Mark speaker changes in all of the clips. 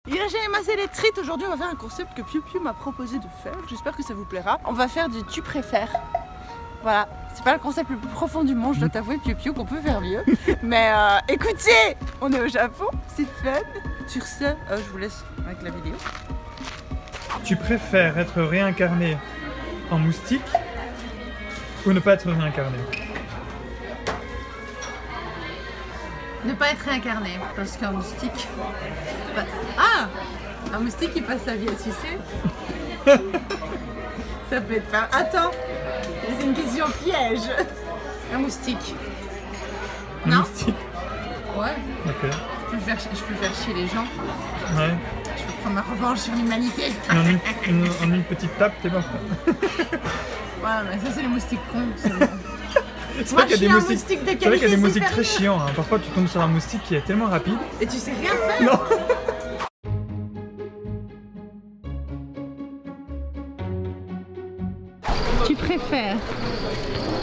Speaker 1: Il a jamais massé les trites. Aujourd'hui on va faire un concept que Piu Piu m'a proposé de faire. J'espère que ça vous plaira. On va faire du tu préfères. Voilà, c'est pas le concept le plus profond du monde, je dois t'avouer Piu Piu qu'on peut faire mieux. Mais écoutez, on est au Japon, c'est fun. Sur ce, je vous laisse avec la vidéo.
Speaker 2: Tu préfères être réincarné en moustique ou ne pas être réincarné?
Speaker 1: Ne pas être réincarné, parce qu'un moustique... Ah! Un moustique il passe sa vie à sucer. Ça peut être pas... Attends! C'est une question piège. Un moustique.
Speaker 2: Un
Speaker 1: Non?
Speaker 2: moustique?
Speaker 1: Ouais.
Speaker 2: Ok.
Speaker 1: Je peux faire chier les gens.
Speaker 2: Ouais.
Speaker 1: Je peux prendre ma revanche sur l'humanité.
Speaker 2: En une petite tape, t'es pas prêt.
Speaker 1: Ouais, mais ça c'est les moustiques cons.
Speaker 2: C'est vrai qu'il y a des moustiques,
Speaker 1: c'est vrai
Speaker 2: qu'il y a des moustiques très chiants. Hein. Parfois tu tombes sur un moustique qui est tellement rapide.
Speaker 1: Et tu sais rien faire.
Speaker 2: Non.
Speaker 1: Tu préfères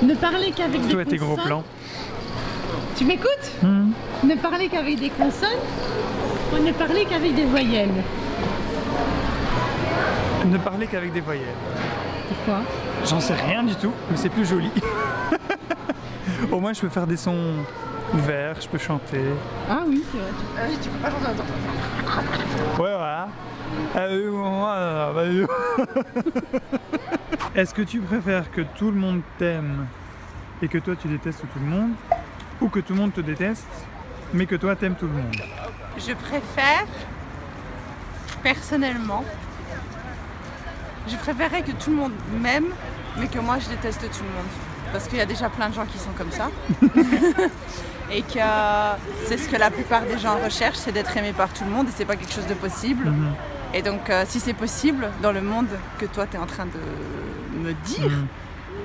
Speaker 1: ne parler qu'avec des
Speaker 2: Toi et
Speaker 1: consonnes.
Speaker 2: tes gros plans.
Speaker 1: Tu m'écoutes? Ne parler qu'avec des consonnes ou ne parler qu'avec des voyelles?
Speaker 2: Ne parler qu'avavec des voyelles.
Speaker 1: Pourquoi?
Speaker 2: J'en sais rien du tout, mais c'est plus joli. Au moins je peux faire des sons ouverts, je peux chanter.
Speaker 1: Ah oui, c'est vrai. Tu peux pas chanter attends.
Speaker 2: Ouais, voilà. Est-ce que tu préfères que tout le monde t'aime et que toi tu détestes tout le monde, ou que tout le monde te déteste mais que toi t'aimes tout le monde?
Speaker 1: Je préfère, personnellement, je préférerais que tout le monde m'aime, mais que moi je déteste tout le monde. Parce qu'il y a déjà plein de gens qui sont comme ça. Et que c'est ce que la plupart des gens recherchent, c'est d'être aimé par tout le monde et c'est pas quelque chose de possible. Et donc si c'est possible dans le monde que toi tu es en train de me dire,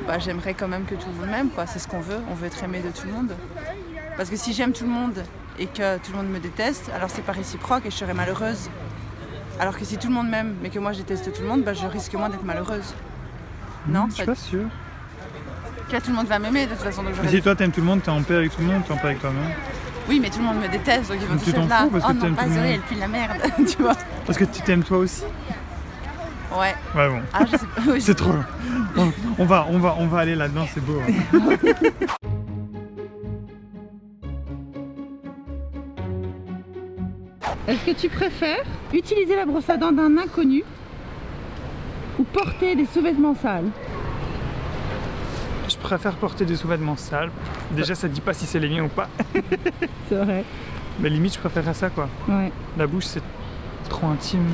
Speaker 1: bah, j'aimerais quand même que tout le monde m'aime, quoi. C'est ce qu'on veut être aimé de tout le monde. Parce que si j'aime tout le monde et que tout le monde me déteste, alors c'est pas réciproque et je serais malheureuse. Alors que si tout le monde m'aime mais que moi je déteste tout le monde, bah, je risque moins d'être malheureuse. Non,
Speaker 2: je suis pas sûr.
Speaker 1: Là, tout le monde va m'aimer de toute façon. Donc
Speaker 2: si toi t'aimes tout le monde, t'es en paix avec tout le monde, t'es en paix avec toi-même.
Speaker 1: Oui, mais tout le monde me déteste, donc ils vont tous être là. Oh non, pas Zoé, elle pue la merde, tu vois.
Speaker 2: Parce que tu t'aimes toi aussi?
Speaker 1: Ouais.
Speaker 2: Ouais, bon.
Speaker 1: Ah, je sais pas. Oui,
Speaker 2: c'est trop long. On va aller là-dedans, c'est beau. Hein.
Speaker 1: Est-ce que tu préfères utiliser la brosse à dents d'un inconnu ou porter des sous-vêtements sales?
Speaker 2: Je préfère porter des sous-vêtements sales. Déjà, ça te dit pas si c'est les miens ou pas.
Speaker 1: C'est vrai.
Speaker 2: Mais limite, je préférerais ça, quoi.
Speaker 1: Ouais.
Speaker 2: La bouche, c'est trop intime.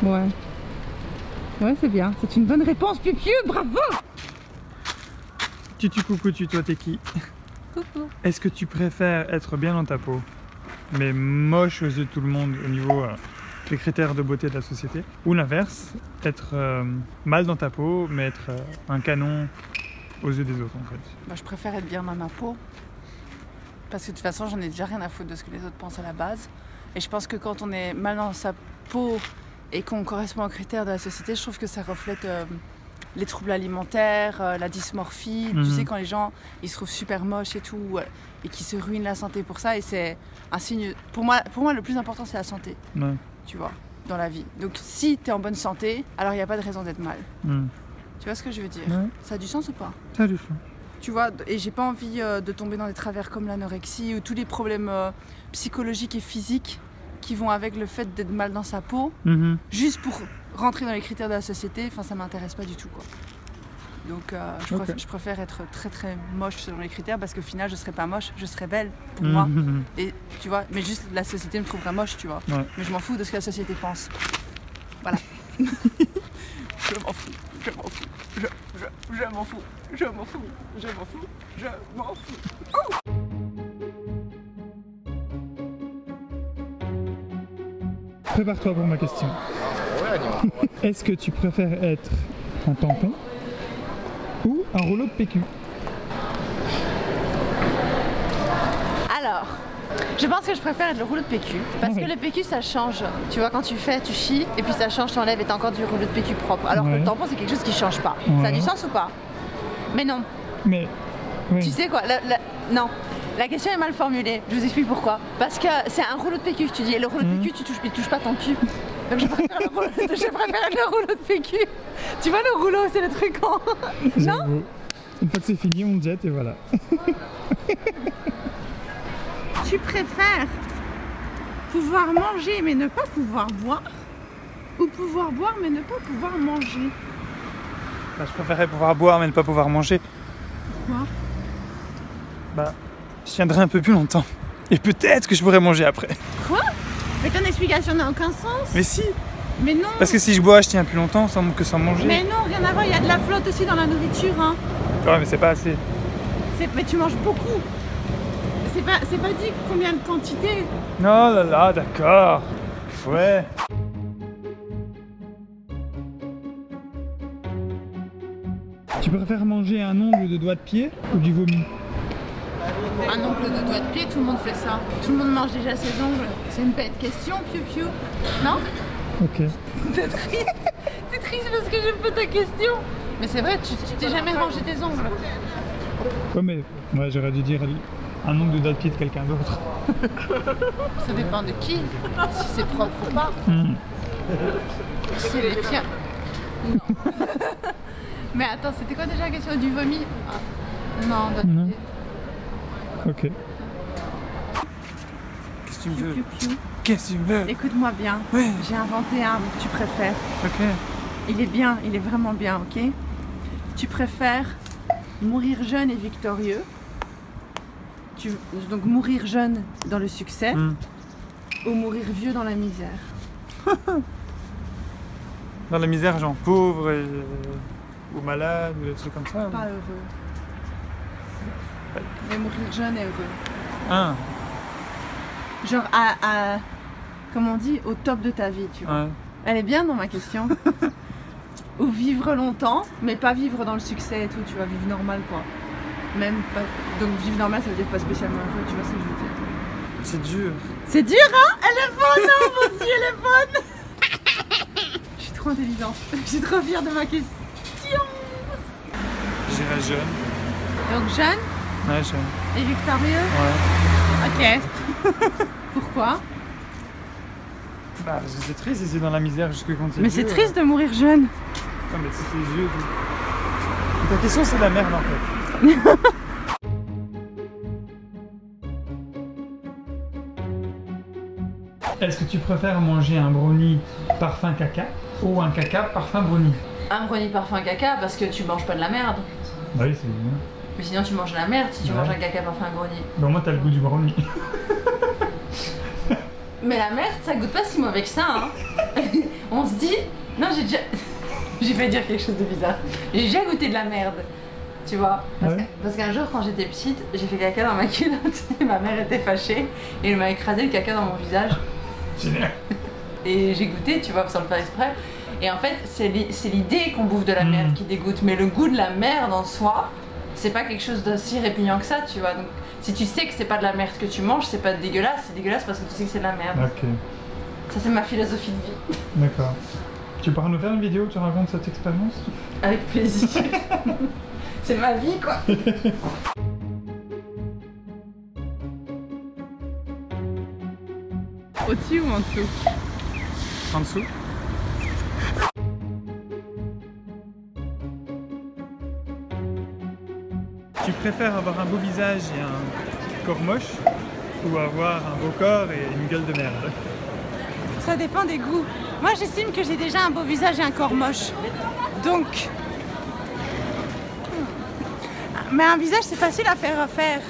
Speaker 1: Ouais. Ouais, c'est bien. C'est une bonne réponse, Piu Piu, bravo!
Speaker 2: Tutu coucou, tu, toi, t'es qui?
Speaker 1: Coucou.
Speaker 2: Est-ce que tu préfères être bien dans ta peau, mais moche aux yeux de tout le monde au niveau des critères de beauté de la société? Ou l'inverse, être mal dans ta peau, mais être un canon aux yeux des autres, en fait?
Speaker 1: Bah, je préfère être bien dans ma peau. Parce que de toute façon, j'en ai déjà rien à foutre de ce que les autres pensent à la base. Et je pense que quand on est mal dans sa peau et qu'on correspond aux critères de la société, je trouve que ça reflète les troubles alimentaires, la dysmorphie. Tu sais, quand les gens ils se trouvent super moches et tout, et qui se ruinent la santé pour ça. Et c'est un signe... Pour moi, le plus important, c'est la santé.
Speaker 2: Ouais.
Speaker 1: Tu vois, dans la vie. Donc si tu es en bonne santé, alors il n'y a pas de raison d'être mal. Tu vois ce que je veux dire?
Speaker 2: Ouais.
Speaker 1: Ça a du sens ou pas?
Speaker 2: Ça a du sens.
Speaker 1: Tu vois, et j'ai pas envie de tomber dans des travers comme l'anorexie ou tous les problèmes psychologiques et physiques qui vont avec le fait d'être mal dans sa peau, juste pour rentrer dans les critères de la société. Enfin, ça m'intéresse pas du tout, quoi. Donc je préfère être très très moche selon les critères, parce qu'au final je serais pas moche, je serais belle pour moi. Et tu vois, mais juste la société me trouverait moche, tu vois.
Speaker 2: Ouais.
Speaker 1: Mais je m'en fous de ce que la société pense. Voilà. Je m'en fous, je m'en fous, je m'en fous, je m'en fous, je m'en fous, je m'en fous. Oh!
Speaker 2: Prépare-toi pour ma question. Est-ce que tu préfères être un tampon ou un rouleau de PQ?
Speaker 1: Alors, je pense que je préfère être le rouleau de PQ, parce que le PQ ça change. Tu vois, quand tu fais, tu chies, et puis ça change, t'enlèves et t'as encore du rouleau de PQ propre. Alors que le tampon c'est quelque chose qui change pas. Ça a du sens ou pas? Mais non.
Speaker 2: Mais... Oui.
Speaker 1: Tu sais quoi, non. La question est mal formulée, je vous explique pourquoi. Parce que c'est un rouleau de PQ que tu dis, et le rouleau de PQ, il touche pas ton cul. Donc je préfère le rouleau de PQ. Tu vois le rouleau, c'est le truc en... Non?
Speaker 2: Une fois que c'est fini, on jette et voilà.
Speaker 1: Tu préfères pouvoir manger mais ne pas pouvoir boire, ou pouvoir boire mais ne pas pouvoir manger?
Speaker 2: Bah, je préférerais pouvoir boire mais ne pas pouvoir manger.
Speaker 1: Pourquoi?
Speaker 2: Bah, je tiendrai un peu plus longtemps. Et peut-être que je pourrais manger après.
Speaker 1: Quoi? Mais ton explication n'a aucun sens.
Speaker 2: Mais si!
Speaker 1: Mais non!
Speaker 2: Parce que si je bois, je tiens plus longtemps que sans manger.
Speaker 1: Mais non, rien à voir, il y a de la flotte aussi dans la nourriture. Hein.
Speaker 2: Ouais, mais c'est pas assez.
Speaker 1: Mais tu manges beaucoup. C'est pas dit combien de quantité.
Speaker 2: Non, là, là, d'accord. Ouais. Tu préfères manger un ongle de doigt de pied ou du vomi?
Speaker 1: Un ongle de doigt de pied, tout le monde fait ça. Tout le monde mange déjà ses ongles. C'est une bête question, piou-piou. Non?
Speaker 2: Ok.
Speaker 1: T'es triste. T'es triste parce que j'aime pas ta question. Mais c'est vrai, tu t'es jamais rangé tes ongles.
Speaker 2: Ouais, mais moi j'aurais dû dire un ongle de doigt de pied de quelqu'un d'autre.
Speaker 1: Ça dépend de qui. Si c'est propre ou pas. C'est les tiens. Non. Mais attends, c'était quoi déjà la question du vomi? Non, doigt de pied.
Speaker 2: Ok. Qu'est-ce que tu me veux?
Speaker 1: Piou.
Speaker 2: Qu'est-ce que tu me veux?
Speaker 1: Écoute-moi bien.
Speaker 2: Ouais.
Speaker 1: J'ai inventé un que tu préfères.
Speaker 2: Ok.
Speaker 1: Il est bien, il est vraiment bien, ok? Tu préfères mourir jeune et victorieux, donc mourir jeune dans le succès, ou mourir vieux dans la misère?
Speaker 2: Dans la misère, genre pauvre ou malade ou des trucs comme ça?
Speaker 1: Pas heureux. Mais mourir jeune et heureux.
Speaker 2: Ah.
Speaker 1: Genre comment on dit, au top de ta vie, tu vois.
Speaker 2: Ouais.
Speaker 1: Elle est bien dans ma question. Ou vivre longtemps, mais pas vivre dans le succès et tout, tu vois, vivre normal quoi. Même pas... Donc vivre normal, ça veut dire pas spécialement heureux, tu vois ce que je veux dire.
Speaker 2: C'est dur.
Speaker 1: C'est dur, hein? Elle est bonne, hein? Moi aussi, elle est bonne. Je suis trop intelligente. Je suis trop fière de ma question.
Speaker 2: J'irais jeune.
Speaker 1: Donc jeune
Speaker 2: Ouais, jeune.
Speaker 1: et victorieux?
Speaker 2: Ouais.
Speaker 1: Ok. Pourquoi?
Speaker 2: Bah, parce que c'est triste, c'est dans la misère jusque quand c'est
Speaker 1: Mais c'est triste de mourir jeune.
Speaker 2: Non, mais c'est tes yeux. Ta question, c'est de la merde en fait. Est-ce que tu préfères manger un brownie parfum caca ou un caca parfum brownie?
Speaker 1: Un brownie parfum caca parce que tu manges pas de la merde.
Speaker 2: Bah oui, c'est bien.
Speaker 1: Mais sinon tu manges de la merde si tu manges un caca parfum brownie.
Speaker 2: Bah au moins t'as le goût du brownie.
Speaker 1: Mais la merde, ça goûte pas si mauvais que ça, hein. On se dit... Non, j'ai déjà... J'ai failli dire quelque chose de bizarre. J'ai déjà goûté de la merde, tu vois. Parce qu'un jour, quand j'étais petite, j'ai fait caca dans ma culotte et ma mère était fâchée et elle m'a écrasé le caca dans mon visage.
Speaker 2: Génial.
Speaker 1: Et j'ai goûté, tu vois, sans le faire exprès. Et en fait, c'est l'idée qu'on bouffe de la merde qui dégoûte. Mais le goût de la merde en soi, c'est pas quelque chose d'aussi répugnant que ça, tu vois. Donc, si tu sais que c'est pas de la merde que tu manges, c'est pas dégueulasse, c'est dégueulasse parce que tu sais que c'est de la merde.
Speaker 2: Ok.
Speaker 1: Ça, c'est ma philosophie de vie.
Speaker 2: D'accord. Tu pourras nous faire une vidéo où tu racontes cette expérience?
Speaker 1: Avec plaisir. C'est ma vie, quoi. Au-dessus ou en dessous?
Speaker 2: En dessous. Tu préfères avoir un beau visage et un corps moche ou avoir un beau corps et une gueule de merde?
Speaker 1: Ça dépend des goûts. Moi j'estime que j'ai déjà un beau visage et un corps moche. Donc... Mais un visage c'est facile à faire refaire.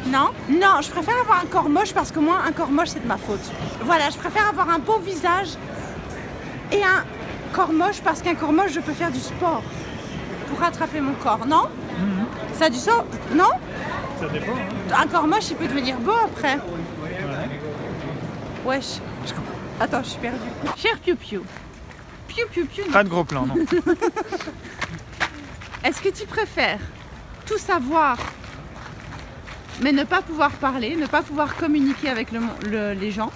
Speaker 1: Non? Non, je préfère avoir un corps moche parce que moi un corps moche c'est de ma faute. Voilà, je préfère avoir un beau visage et un corps moche parce qu'un corps moche je peux faire du sport pour rattraper mon corps, non? Ça a du sens? Non?
Speaker 2: Ça dépend. Hein.
Speaker 1: Un corps moche il peut devenir beau après. Wesh. Attends, je suis perdue. Cher Piu Piu. Piu Piu Piu.
Speaker 2: Pas de gros plan, non.
Speaker 1: Est-ce que tu préfères tout savoir, mais ne pas pouvoir parler, ne pas pouvoir communiquer avec les gens?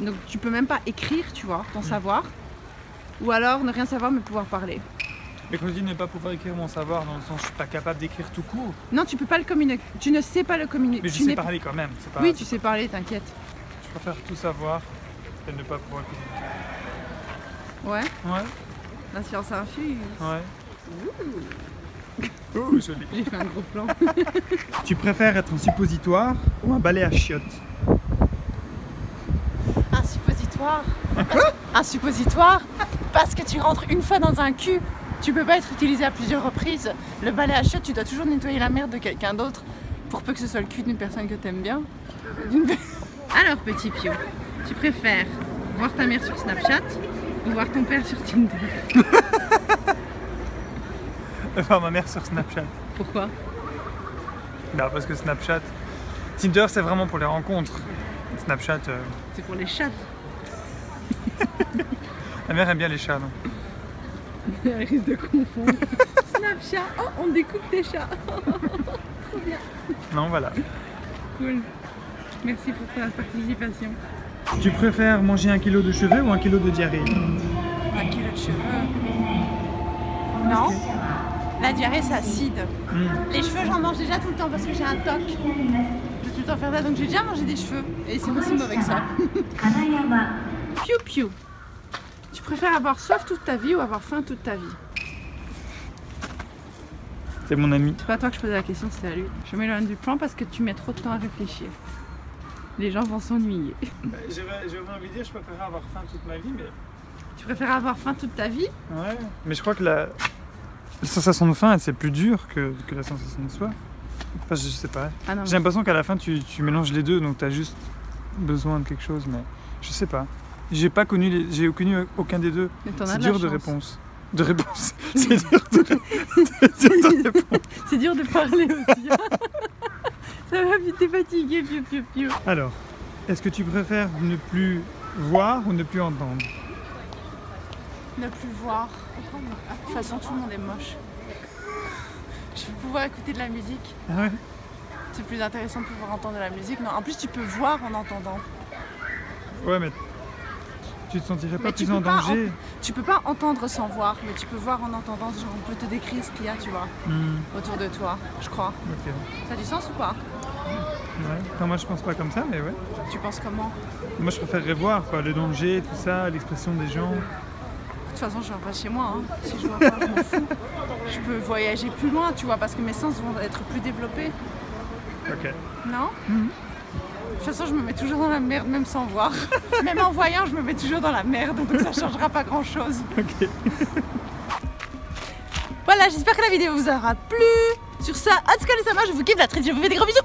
Speaker 1: Donc tu peux même pas écrire, tu vois, ton savoir. Ou alors ne rien savoir, mais pouvoir parler.
Speaker 2: Mais quand je dis ne pas pouvoir écrire mon savoir, dans le sens je suis pas capable d'écrire tout court.
Speaker 1: Non, tu peux pas le communiquer. Tu ne sais pas le communiquer.
Speaker 2: Mais je sais parler quand même. Pas,
Speaker 1: oui, tu sais parler, t'inquiète.
Speaker 2: Je préfère tout savoir et ne pas pouvoir communiquer.
Speaker 1: Ouais.
Speaker 2: Ouais.
Speaker 1: La science infuse.
Speaker 2: Ouais.
Speaker 1: Ouh.
Speaker 2: Ouh, joli.
Speaker 1: J'ai fait un gros plan.
Speaker 2: Tu préfères être un suppositoire ou un balai à chiottes?
Speaker 1: Un suppositoire. Un suppositoire parce que tu rentres une fois dans un cul. Tu peux pas être utilisé à plusieurs reprises. Le balai à chiottes, tu dois toujours nettoyer la merde de quelqu'un d'autre pour peu que ce soit le cul d'une personne que t'aimes bien. Alors, petit Pio, tu préfères voir ta mère sur Snapchat ou voir ton père sur Tinder?
Speaker 2: Voir ma mère sur Snapchat.
Speaker 1: Pourquoi?
Speaker 2: Bah parce que Snapchat... Tinder c'est vraiment pour les rencontres. Snapchat...
Speaker 1: C'est pour les chats.
Speaker 2: Ma mère aime bien les chats, non?
Speaker 1: Elle risque de confondre. Snapchat, oh on découpe tes chats. Trop bien.
Speaker 2: Non, voilà.
Speaker 1: Cool. Merci pour ta participation.
Speaker 2: Tu préfères manger 1 kilo de cheveux ou 1 kilo de diarrhée?
Speaker 1: 1 kilo de cheveux. Non. La diarrhée c'est acide. Les cheveux j'en mange déjà tout le temps parce que j'ai un toc. Je vais tout le temps faire ça, donc j'ai déjà mangé des cheveux et c'est pas si mauvais que ça. Piou piou. Tu préfères avoir soif toute ta vie ou avoir faim toute ta vie?
Speaker 2: C'est mon ami.
Speaker 1: C'est pas à toi que je posais la question, c'était à lui. Je m'éloigne du plan parce que tu mets trop de temps à réfléchir. Les gens vont s'ennuyer.
Speaker 2: J'aurais envie de dire je préférerais avoir faim toute ma vie, mais...
Speaker 1: Tu préfères avoir faim toute ta vie?
Speaker 2: Ouais, mais je crois que la sensation de faim, c'est plus dur que la sensation de soif. Enfin, je sais pas.
Speaker 1: Ah non,
Speaker 2: J'ai l'impression qu'à la fin, tu mélanges les deux, donc t'as juste besoin de quelque chose, mais je sais pas. J'ai connu aucun des deux. C'est dur de réponse. De réponse. C'est dur de répondre.
Speaker 1: C'est dur de parler aussi. Ça va vite, t'es fatigué, piou piou piou.
Speaker 2: Alors, est-ce que tu préfères ne plus voir ou ne plus entendre?
Speaker 1: Ne plus voir. De toute façon, tout le monde est moche. Je vais pouvoir écouter de la musique.
Speaker 2: Ah ouais?
Speaker 1: C'est plus intéressant de pouvoir entendre de la musique. Non, en plus, tu peux voir en entendant.
Speaker 2: Ouais, mais tu te sentirais pas plus en danger?
Speaker 1: Tu peux pas entendre sans voir, mais tu peux voir en entendant. Genre, on peut te décrire ce qu'il y a, tu vois, autour de toi, je crois.
Speaker 2: Ok.
Speaker 1: Ça a du sens ou pas?
Speaker 2: Ouais. Non, moi je pense pas comme ça, mais ouais.
Speaker 1: Tu penses comment?
Speaker 2: Moi je préférerais voir quoi, le danger, tout ça, l'expression des gens.
Speaker 1: De toute façon, je viens pas chez moi. Hein. Si je vois pas, je m'en fous. Je peux voyager plus loin, tu vois, parce que mes sens vont être plus développés.
Speaker 2: Ok.
Speaker 1: Non? De toute façon, je me mets toujours dans la merde, même sans voir. Même en voyant, je me mets toujours dans la merde, donc ça changera pas grand-chose.
Speaker 2: Ok.
Speaker 1: Voilà, j'espère que la vidéo vous aura plu. Sur ça, Atsuka-sama, je vous kiffe la traite, je vous fais des gros bisous.